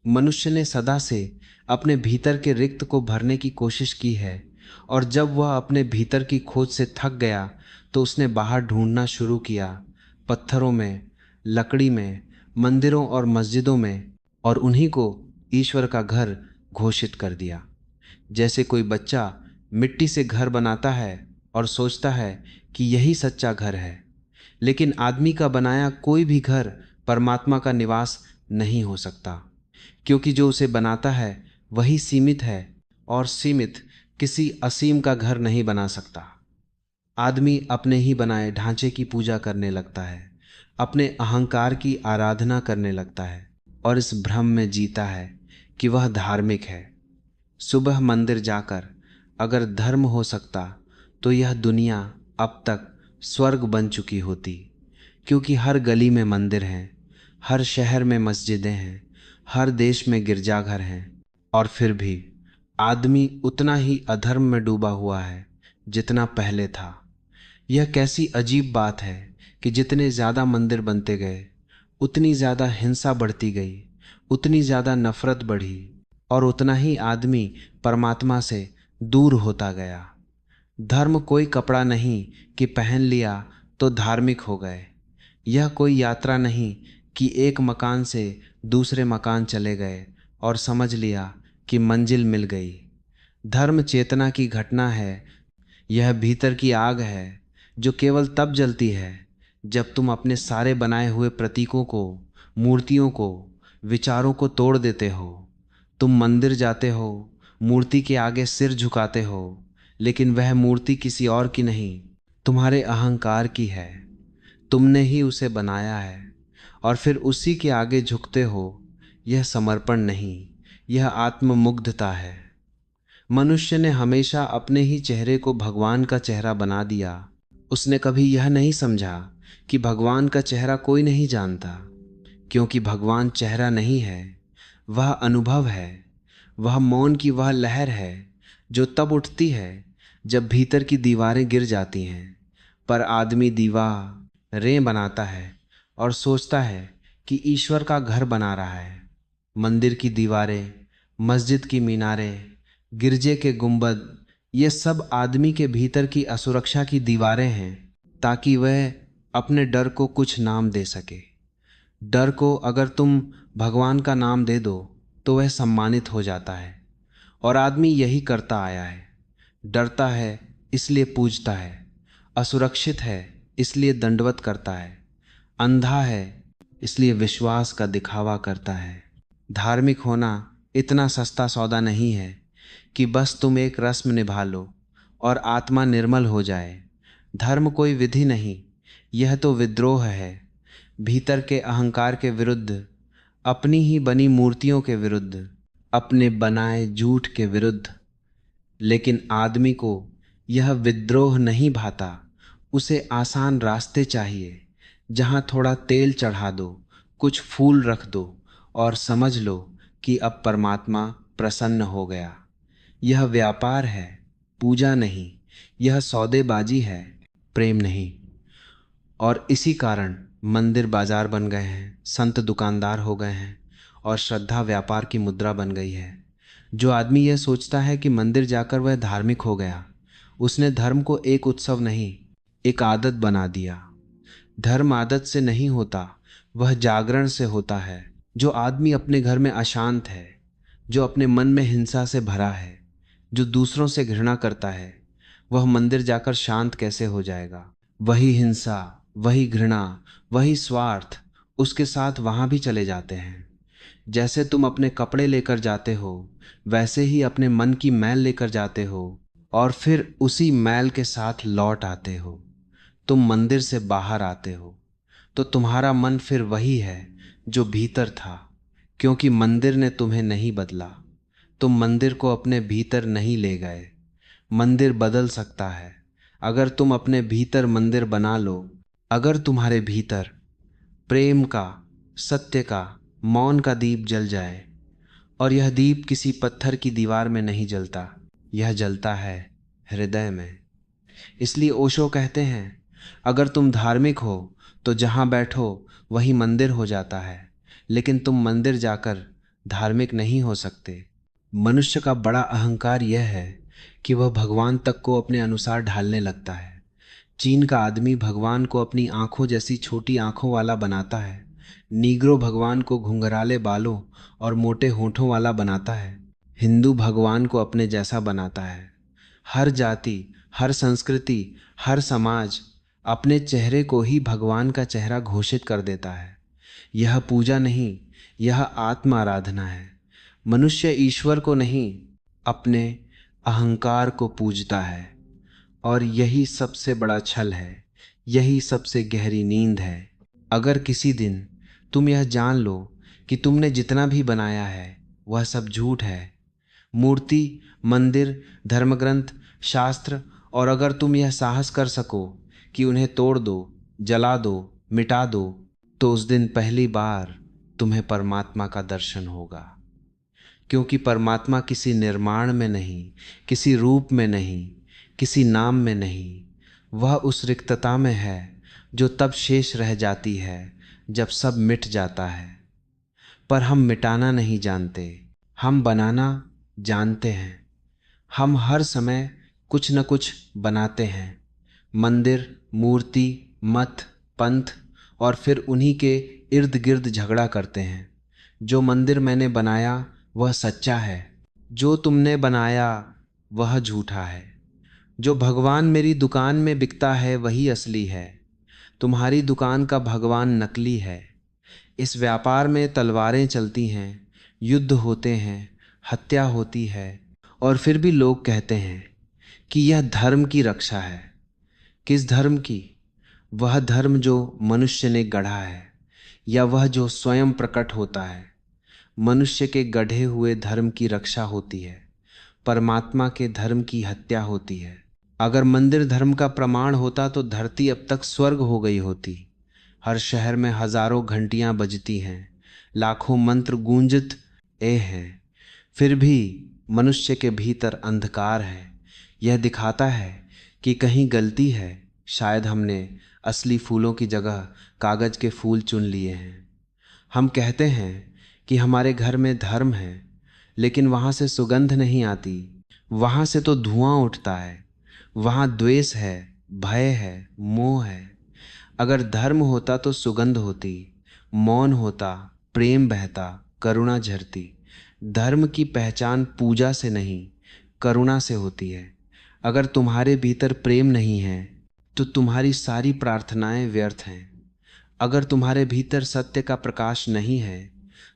मनुष्य ने सदा से अपने भीतर के रिक्त को भरने की कोशिश की है, और जब वह अपने भीतर की खोज से थक गया तो उसने बाहर ढूंढना शुरू किया, पत्थरों में, लकड़ी में, मंदिरों और मस्जिदों में, और उन्हीं को ईश्वर का घर घोषित कर दिया। जैसे कोई बच्चा मिट्टी से घर बनाता है और सोचता है कि यही सच्चा घर है। लेकिन आदमी का बनाया कोई भी घर परमात्मा का निवास नहीं हो सकता, क्योंकि जो उसे बनाता है वही सीमित है, और सीमित किसी असीम का घर नहीं बना सकता। आदमी अपने ही बनाए ढांचे की पूजा करने लगता है, अपने अहंकार की आराधना करने लगता है, और इस भ्रम में जीता है कि वह धार्मिक है। सुबह मंदिर जाकर अगर धर्म हो सकता तो यह दुनिया अब तक स्वर्ग बन चुकी होती, क्योंकि हर गली में मंदिर हैं, हर शहर में मस्जिदें हैं, हर देश में गिरजाघर हैं, और फिर भी आदमी उतना ही अधर्म में डूबा हुआ है जितना पहले था। यह कैसी अजीब बात है कि जितने ज़्यादा मंदिर बनते गए उतनी ज़्यादा हिंसा बढ़ती गई, उतनी ज़्यादा नफरत बढ़ी, और उतना ही आदमी परमात्मा से दूर होता गया। धर्म कोई कपड़ा नहीं कि पहन लिया तो धार्मिक हो गए। यह कोई यात्रा नहीं कि एक मकान से दूसरे मकान चले गए और समझ लिया कि मंजिल मिल गई। धर्म चेतना की घटना है। यह भीतर की आग है जो केवल तब जलती है जब तुम अपने सारे बनाए हुए प्रतीकों को, मूर्तियों को, विचारों को तोड़ देते हो। तुम मंदिर जाते हो, मूर्ति के आगे सिर झुकाते हो, लेकिन वह मूर्ति किसी और की नहीं, तुम्हारे अहंकार की है। तुमने ही उसे बनाया है और फिर उसी के आगे झुकते हो। यह समर्पण नहीं, यह आत्ममुग्धता है। मनुष्य ने हमेशा अपने ही चेहरे को भगवान का चेहरा बना दिया। उसने कभी यह नहीं समझा कि भगवान का चेहरा कोई नहीं जानता, क्योंकि भगवान चेहरा नहीं है, वह अनुभव है। वह मौन की वह लहर है जो तब उठती है जब भीतर की दीवारें गिर जाती हैं। पर आदमी दीवारें बनाता है और सोचता है कि ईश्वर का घर बना रहा है। मंदिर की दीवारें, मस्जिद की मीनारें, गिरजे के गुंबद, ये सब आदमी के भीतर की असुरक्षा की दीवारें हैं, ताकि वह अपने डर को कुछ नाम दे सके। डर को अगर तुम भगवान का नाम दे दो तो वह सम्मानित हो जाता है, और आदमी यही करता आया है। डरता है इसलिए पूजता है, असुरक्षित है इसलिए दंडवत करता है, अंधा है इसलिए विश्वास का दिखावा करता है। धार्मिक होना इतना सस्ता सौदा नहीं है कि बस तुम एक रस्म निभा लो और आत्मा निर्मल हो जाए। धर्म कोई विधि नहीं, यह तो विद्रोह है, भीतर के अहंकार के विरुद्ध, अपनी ही बनी मूर्तियों के विरुद्ध, अपने बनाए झूठ के विरुद्ध। लेकिन आदमी को यह विद्रोह नहीं भाता। उसे आसान रास्ते चाहिए, जहां थोड़ा तेल चढ़ा दो, कुछ फूल रख दो और समझ लो कि अब परमात्मा प्रसन्न हो गया। यह व्यापार है, पूजा नहीं। यह सौदेबाजी है, प्रेम नहीं। और इसी कारण मंदिर बाजार बन गए हैं, संत दुकानदार हो गए हैं, और श्रद्धा व्यापार की मुद्रा बन गई है। जो आदमी यह सोचता है कि मंदिर जाकर वह धार्मिक हो गया, उसने धर्म को एक उत्सव नहीं, एक आदत बना दिया। धर्म आदत से नहीं होता, वह जागरण से होता है। जो आदमी अपने घर में अशांत है, जो अपने मन में हिंसा से भरा है, जो दूसरों से घृणा करता है, वह मंदिर जाकर शांत कैसे हो जाएगा? वही हिंसा, वही घृणा, वही स्वार्थ उसके साथ वहां भी चले जाते हैं। जैसे तुम अपने कपड़े लेकर जाते हो, वैसे ही अपने मन की मैल लेकर जाते हो, और फिर उसी मैल के साथ लौट आते हो। तुम मंदिर से बाहर आते हो तो तुम्हारा मन फिर वही है जो भीतर था, क्योंकि मंदिर ने तुम्हें नहीं बदला। तुम मंदिर को अपने भीतर नहीं ले गए। मंदिर बदल सकता है अगर तुम अपने भीतर मंदिर बना लो। अगर तुम्हारे भीतर प्रेम का, सत्य का, मौन का दीप जल जाए, और यह दीप किसी पत्थर की दीवार में नहीं जलता, यह जलता है हृदय में। इसलिए ओशो कहते हैं, अगर तुम धार्मिक हो तो जहां बैठो वही मंदिर हो जाता है, लेकिन तुम मंदिर जाकर धार्मिक नहीं हो सकते। मनुष्य का बड़ा अहंकार यह है कि वह भगवान तक को अपने अनुसार ढालने लगता है। चीन का आदमी भगवान को अपनी आंखों जैसी छोटी आंखों वाला बनाता है। नीग्रो भगवान को घुंघराले बालों और मोटे होठों वाला बनाता है। हिंदू भगवान को अपने जैसा बनाता है। हर जाति, हर संस्कृति, हर समाज अपने चेहरे को ही भगवान का चेहरा घोषित कर देता है। यह पूजा नहीं, यह आत्म आराधना है। मनुष्य ईश्वर को नहीं, अपने अहंकार को पूजता है। और यही सबसे बड़ा छल है, यही सबसे गहरी नींद है। अगर किसी दिन तुम यह जान लो कि तुमने जितना भी बनाया है वह सब झूठ है, मूर्ति, मंदिर, धर्मग्रंथ, शास्त्र, और अगर तुम यह साहस कर सको कि उन्हें तोड़ दो, जला दो, मिटा दो, तो उस दिन पहली बार तुम्हें परमात्मा का दर्शन होगा। क्योंकि परमात्मा किसी निर्माण में नहीं, किसी रूप में नहीं, किसी नाम में नहीं, वह उस रिक्तता में है जो तब शेष रह जाती है जब सब मिट जाता है। पर हम मिटाना नहीं जानते, हम बनाना जानते हैं। हम हर समय कुछ न कुछ बनाते हैं, मंदिर, मूर्ति, मत, पंथ, और फिर उन्हीं के इर्द गिर्द झगड़ा करते हैं। जो मंदिर मैंने बनाया वह सच्चा है, जो तुमने बनाया वह झूठा है। जो भगवान मेरी दुकान में बिकता है वही असली है, तुम्हारी दुकान का भगवान नकली है। इस व्यापार में तलवारें चलती हैं, युद्ध होते हैं, हत्या होती है, और फिर भी लोग कहते हैं कि यह धर्म की रक्षा है। किस धर्म की? वह धर्म जो मनुष्य ने गढ़ा है, या वह जो स्वयं प्रकट होता है। मनुष्य के गढ़े हुए धर्म की रक्षा होती है, परमात्मा के धर्म की हत्या होती है। अगर मंदिर धर्म का प्रमाण होता तो धरती अब तक स्वर्ग हो गई होती। हर शहर में हजारों घंटियां बजती हैं, लाखों मंत्र गूंजत हैं, फिर भी मनुष्य के भीतर अंधकार है। यह दिखाता है कि कहीं गलती है, शायद हमने असली फूलों की जगह कागज के फूल चुन लिए हैं। हम कहते हैं कि हमारे घर में धर्म है, लेकिन वहाँ से सुगंध नहीं आती, वहाँ से तो धुआं उठता है। वहाँ द्वेष है, भय है, मोह है। अगर धर्म होता तो सुगंध होती, मौन होता, प्रेम बहता, करुणा झरती। धर्म की पहचान पूजा से नहीं, करुणा से होती है। अगर तुम्हारे भीतर प्रेम नहीं है तो तुम्हारी सारी प्रार्थनाएं व्यर्थ हैं। अगर तुम्हारे भीतर सत्य का प्रकाश नहीं है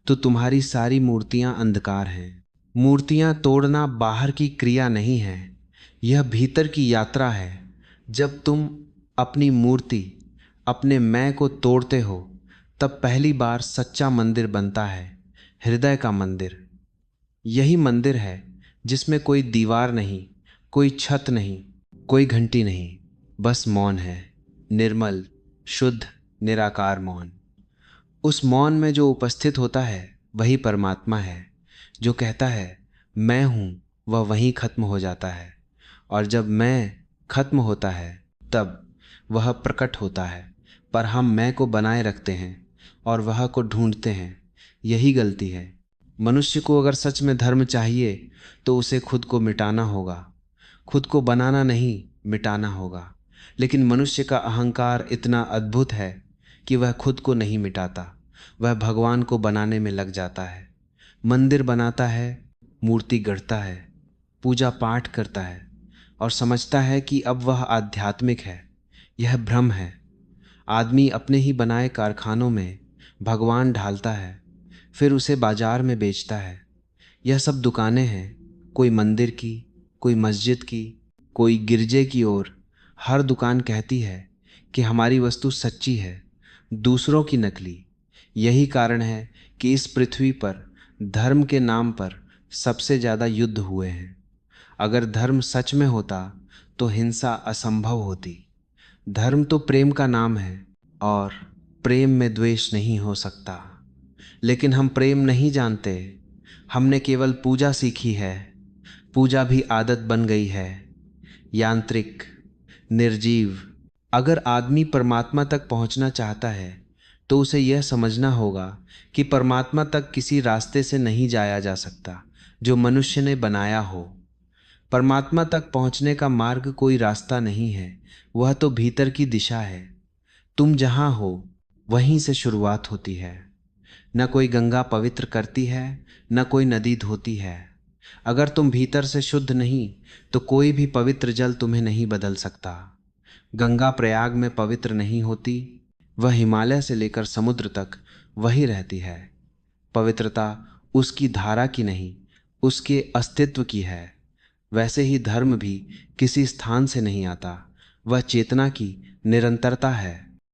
तो तुम्हारी सारी मूर्तियां अंधकार हैं। मूर्तियां तोड़ना बाहर की क्रिया नहीं है, यह भीतर की यात्रा है। जब तुम अपनी मूर्ति, अपने मैं को तोड़ते हो, तब पहली बार सच्चा मंदिर बनता है, हृदय का मंदिर। यही मंदिर है जिसमें कोई दीवार नहीं, कोई छत नहीं, कोई घंटी नहीं, बस मौन है, निर्मल, शुद्ध, निराकार मौन। उस मौन में जो उपस्थित होता है वही परमात्मा है। जो कहता है मैं हूँ, वह वहीं खत्म हो जाता है, और जब मैं खत्म होता है तब वह प्रकट होता है। पर हम मैं को बनाए रखते हैं और वह को ढूंढते हैं। यही गलती है। मनुष्य को अगर सच में धर्म चाहिए तो उसे खुद को मिटाना होगा। खुद को बनाना नहीं, मिटाना होगा। लेकिन मनुष्य का अहंकार इतना अद्भुत है कि वह खुद को नहीं मिटाता, वह भगवान को बनाने में लग जाता है। मंदिर बनाता है, मूर्ति गढ़ता है, पूजा पाठ करता है, और समझता है कि अब वह आध्यात्मिक है। यह भ्रम है। आदमी अपने ही बनाए कारखानों में भगवान ढालता है, फिर उसे बाजार में बेचता है। यह सब दुकानें हैं, कोई मंदिर की, कोई मस्जिद की, कोई गिरजे की ओर। हर दुकान कहती है कि हमारी वस्तु सच्ची है, दूसरों की नकली। यही कारण है कि इस पृथ्वी पर धर्म के नाम पर सबसे ज़्यादा युद्ध हुए हैं। अगर धर्म सच में होता तो हिंसा असंभव होती। धर्म तो प्रेम का नाम है, और प्रेम में द्वेष नहीं हो सकता। लेकिन हम प्रेम नहीं जानते, हमने केवल पूजा सीखी है। पूजा भी आदत बन गई है, यांत्रिक, निर्जीव। अगर आदमी परमात्मा तक पहुंचना चाहता है तो उसे यह समझना होगा कि परमात्मा तक किसी रास्ते से नहीं जाया जा सकता जो मनुष्य ने बनाया हो। परमात्मा तक पहुंचने का मार्ग कोई रास्ता नहीं है, वह तो भीतर की दिशा है। तुम जहां हो वहीं से शुरुआत होती है। न कोई गंगा पवित्र करती है, न कोई नदी धोती है। अगर तुम भीतर से शुद्ध नहीं तो कोई भी पवित्र जल तुम्हें नहीं बदल सकता। गंगा प्रयाग में पवित्र नहीं होती, वह हिमालय से लेकर समुद्र तक वही रहती है। पवित्रता उसकी धारा की नहीं, उसके अस्तित्व की है। वैसे ही धर्म भी किसी स्थान से नहीं आता, वह चेतना की निरंतरता है।